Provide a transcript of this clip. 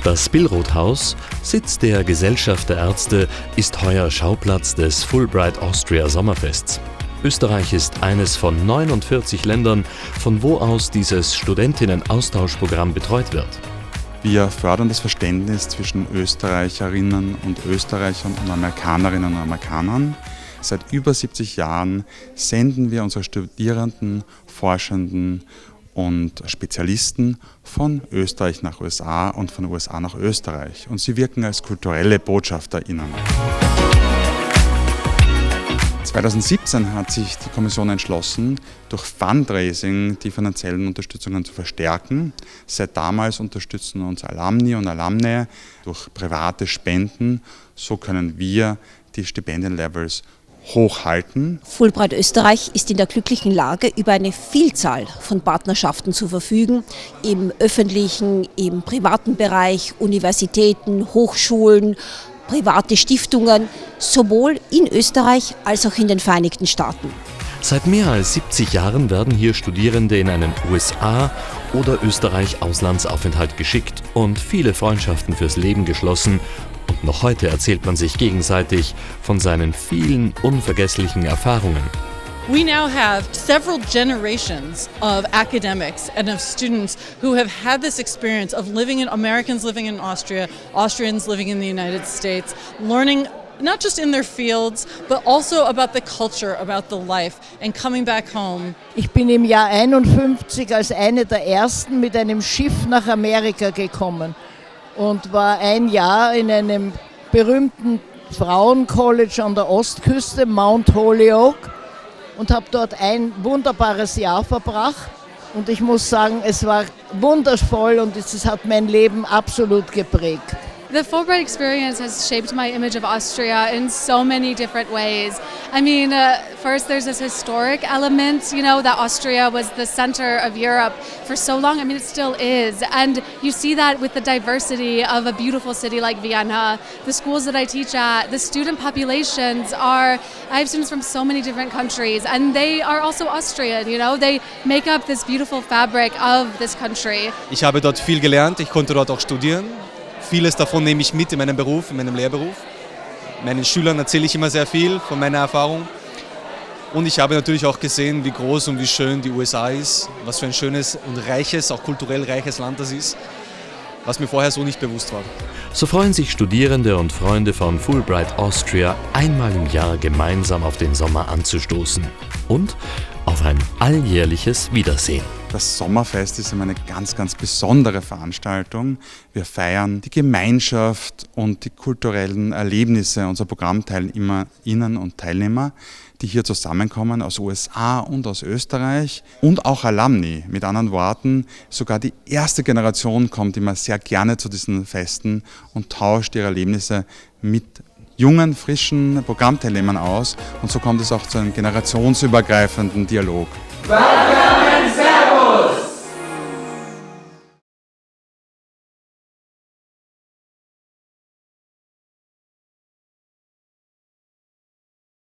Das Billroth-Haus, Sitz der Gesellschaft der Ärzte, ist heuer Schauplatz des Fulbright Austria Sommerfests. Österreich ist eines von 49 Ländern, von wo aus dieses Studentinnen-Austauschprogramm betreut wird. Wir fördern das Verständnis zwischen Österreicherinnen und Österreichern und Amerikanerinnen und Amerikanern. Seit über 70 Jahren senden wir unsere Studierenden, Forschenden und Spezialisten von Österreich nach USA und von USA nach Österreich. Und sie wirken als kulturelle BotschafterInnen. 2017 hat sich die Kommission entschlossen, durch Fundraising die finanziellen Unterstützungen zu verstärken. Seit damals unterstützen uns Alumni und Alumnae durch private Spenden. So können wir die Stipendienlevels hochhalten. Fulbright Österreich ist in der glücklichen Lage, über eine Vielzahl von Partnerschaften zu verfügen, im öffentlichen, im privaten Bereich, Universitäten, Hochschulen, private Stiftungen, sowohl in Österreich als auch in den Vereinigten Staaten. Seit mehr als 70 Jahren werden hier Studierende in einen USA- oder Österreich-Auslandsaufenthalt geschickt und viele Freundschaften fürs Leben geschlossen. Und noch heute erzählt man sich gegenseitig von seinen vielen unvergesslichen Erfahrungen. We now have several generations of academics and of students who have had this experience of living in Americans living in Austria, Austrians living in the United States, learning not just in their fields, but also about the culture, about the life, and coming back home. Ich bin im Jahr 51 als eine der ersten mit einem Schiff nach Amerika gekommen und war ein Jahr in einem berühmten Frauencollege an der Ostküste, Mount Holyoke, und habe dort ein wunderbares Jahr verbracht. Und ich muss sagen, es war wundervoll und es hat mein Leben absolut geprägt. The Fulbright experience has shaped my image of Austria in so many different ways. I mean, first there's this historic element, you know, that Austria was the center of Europe for so long. I mean, it still is. And you see that with the diversity of a beautiful city like Vienna. The schools that I teach at, the student populations I have students from so many different countries, and they are also Austrian, you know. They make up this beautiful fabric of this country. Ich habe dort viel gelernt, ich konnte dort auch studieren. Vieles davon nehme ich mit in meinem Beruf, in meinem Lehrberuf. Meinen Schülern erzähle ich immer sehr viel von meiner Erfahrung. Und ich habe natürlich auch gesehen, wie groß und wie schön die USA ist, was für ein schönes und reiches, auch kulturell reiches Land das ist, was mir vorher so nicht bewusst war. So freuen sich Studierende und Freunde von Fulbright Austria, einmal im Jahr gemeinsam auf den Sommer anzustoßen und auf ein alljährliches Wiedersehen. Das Sommerfest ist immer eine ganz, ganz besondere Veranstaltung. Wir feiern die Gemeinschaft und die kulturellen Erlebnisse unserer Programmteilnehmerinnen und Teilnehmer, die hier zusammenkommen aus USA und aus Österreich und auch Alumni. Mit anderen Worten, sogar die erste Generation kommt immer sehr gerne zu diesen Festen und tauscht ihre Erlebnisse mit jungen, frischen Programmteilnehmern aus. Und so kommt es auch zu einem generationsübergreifenden Dialog.